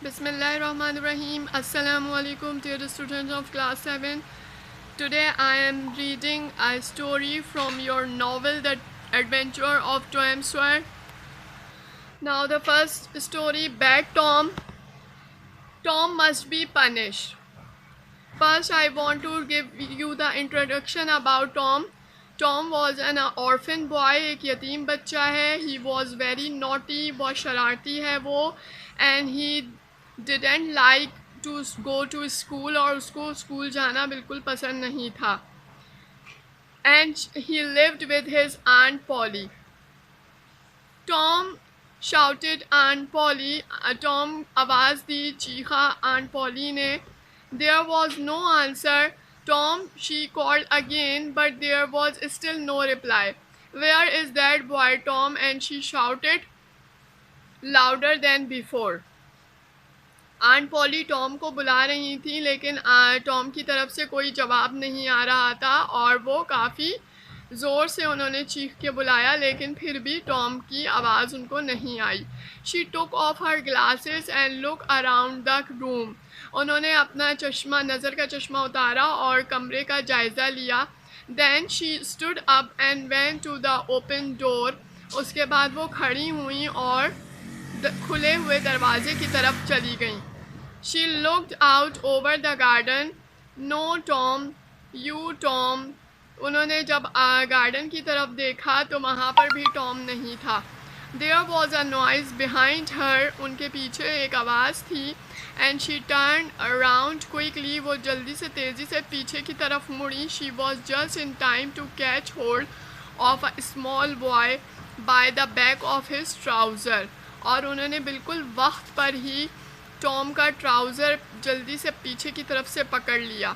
Bismillahirrahmanirrahim. Assalamu alaikum dear students of class 7. Today I am reading a story from your novel The Adventure of Tom Sawyer. Now the first story, Bad Tom. Tom must be punished. First I want to give you the introduction about Tom. Tom was an orphan boy, एक यतीम बच्चा है. He was very naughty, बहुत शरारती है वो, and he didn't like to go to school, और उसको स्कूल जाना बिल्कुल पसंद नहीं था. And he lived with his Aunt Polly. Tom shouted Aunt Polly. Tom आवाज़ दी, चीखा Aunt Polly ने. There was no answer. Tom, she called again, but there was still no reply. Where is that boy, Tom? And she shouted louder than before. Aunt Polly Tom को बुला रही थी, लेकिन Tom की तरफ से कोई जवाब नहीं आ रहा था और वो काफ़ी ज़ोर से उन्होंने चीख के बुलाया, लेकिन फिर भी टॉम की आवाज़ उनको नहीं आई. She took off her glasses and look around the room. उन्होंने अपना चश्मा, नज़र का चश्मा उतारा और कमरे का जायज़ा लिया. Then she stood up and went to the open door. उसके बाद वो खड़ी हुई और खुले हुए दरवाजे की तरफ चली गईं. She looked out over the garden. No Tom, you Tom. उन्होंने जब गार्डन की तरफ देखा तो वहाँ पर भी टॉम नहीं था. There was a noise behind her. उनके पीछे एक आवाज़ थी. And she turn around quickly. वो जल्दी से तेज़ी से पीछे की तरफ मुड़ी. She was just in time to catch hold of a small boy by the back of his trouser. और उन्होंने बिल्कुल वक्त पर ही टॉम का ट्राउज़र जल्दी से पीछे की तरफ से पकड़ लिया.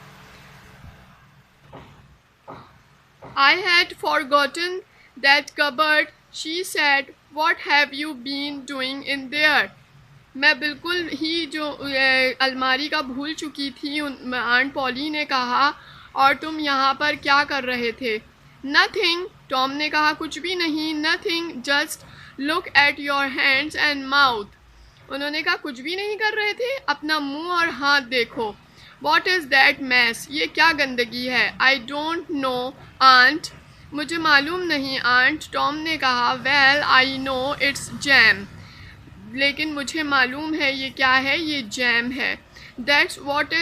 I had forgotten that cupboard, she said. What have you been doing in there? मैं बिल्कुल ही जो अलमारी का भूल चुकी थी, आंट पॉली ने कहा. और तुम यहाँ पर क्या कर रहे थे? Nothing, टॉम ने कहा, कुछ भी नहीं. Nothing, just look at your hands and mouth. उन्होंने कहा कुछ भी नहीं कर रहे थे, अपना मुंह और हाथ देखो. What is that mess? ये क्या गंदगी है? I don't know, aunt. मुझे मालूम नहीं, आंट. टॉम ने कहा, well, I know it's jam. लेकिन मुझे मालूम है ये क्या है, ये जैम है. That's what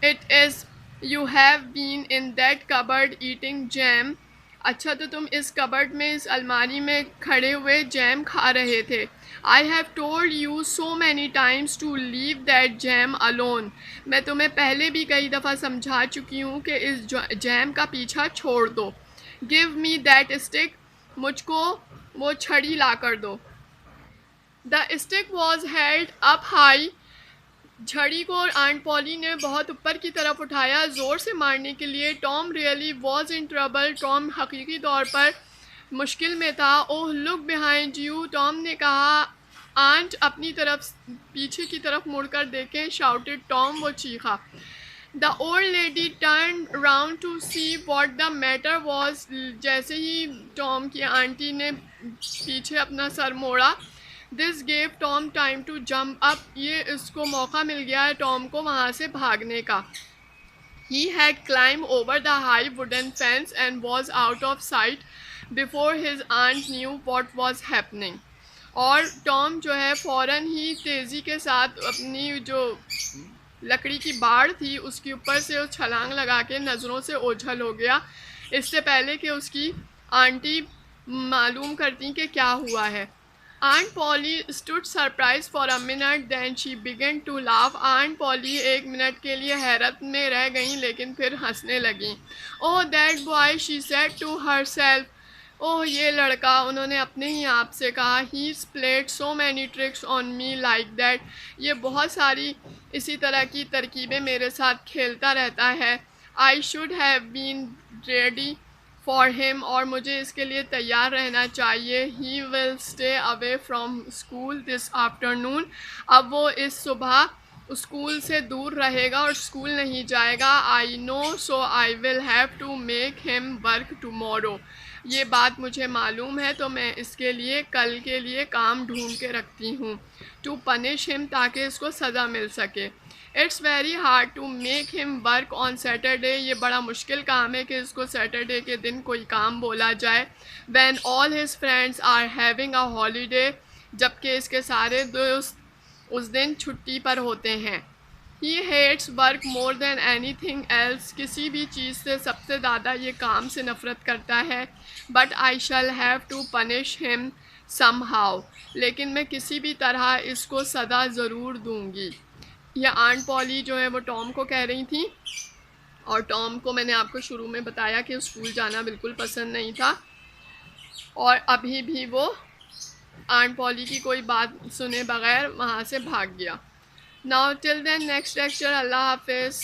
it is. You have been in that cupboard eating jam. अच्छा, तो तुम इस कबर्ड में, इस अलमारी में खड़े हुए जैम खा रहे थे. I have told you so many times to leave that jam alone. मैं तुम्हें पहले भी कई दफ़ा समझा चुकी हूँ कि इस जैम का पीछा छोड़ दो. Give me that stick. मुझको वो छड़ी ला कर दो. The stick was held up high. छड़ी को आंट पॉली ने बहुत ऊपर की तरफ उठाया ज़ोर से मारने के लिए. Tom really was in trouble. Tom हकीकी तौर पर मुश्किल में था. ओह, लुक बिहाइंड यू. टॉम ने कहा. आंट अपनी तरफ पीछे की तरफ मुड़कर देखें. शाउटेड टॉम, वो चीखा. The old lady turn round to see what the matter was. जैसे ही टॉम की आंटी ने पीछे अपना सर मोड़ा, this gave Tom time to jump up. ये इसको मौका मिल गया है टॉम को वहाँ से भागने का. He had climbed over the high wooden fence and was out of sight before his aunt knew what was happening. और टॉम जो है फ़ौरन ही तेज़ी के साथ अपनी जो लकड़ी की बाड़ थी उसके ऊपर से उस छलांग लगा के नज़रों से ओझल हो गया, इससे पहले कि उसकी आंटी मालूम करती कि क्या हुआ है. Aunt Polly stood surprise for a minute, then she began to laugh. Aunt Polly एक मिनट के लिए हैरत में रह गईं, लेकिन फिर हंसने लगीं. Oh that boy, she said to herself. Oh, ये लड़का, उन्होंने अपने ही आप से कहा. He played so many tricks on me like that. ये बहुत सारी इसी तरह की तरकीबें मेरे साथ खेलता रहता है. I should have been ready for him. और मुझे इसके लिए तैयार रहना चाहिए. He will stay away from school this afternoon. अब वो इस सुबह स्कूल से दूर रहेगा और स्कूल नहीं जाएगा. I know, so I will have to make him work tomorrow. ये बात मुझे मालूम है, तो मैं इसके लिए कल के लिए काम ढूंढ के रखती हूँ, टू पनिश हिम, ताकि इसको सज़ा मिल सके। It's very hard to make him work on Saturday, ये बड़ा मुश्किल काम है कि इसको सैटरडे के दिन कोई काम बोला जाए। When all his friends are having a holiday, जबकि इसके सारे दोस्त उस दिन छुट्टी पर होते हैं। He hates work more than anything else, किसी भी चीज़ से सबसे ज़्यादा ये काम से नफ़रत करता है। But I shall have to punish him somehow, लेकिन मैं किसी भी तरह इसको सज़ा ज़रूर दूँगी। यह आंट पॉली जो है वो टॉम को कह रही थी, और टॉम को मैंने आपको शुरू में बताया कि स्कूल जाना बिल्कुल पसंद नहीं था, और अभी भी वो आंट पॉली की कोई बात सुने बगैर वहाँ से भाग गया। Now till then next lecture, अल्लाह हाफिज़।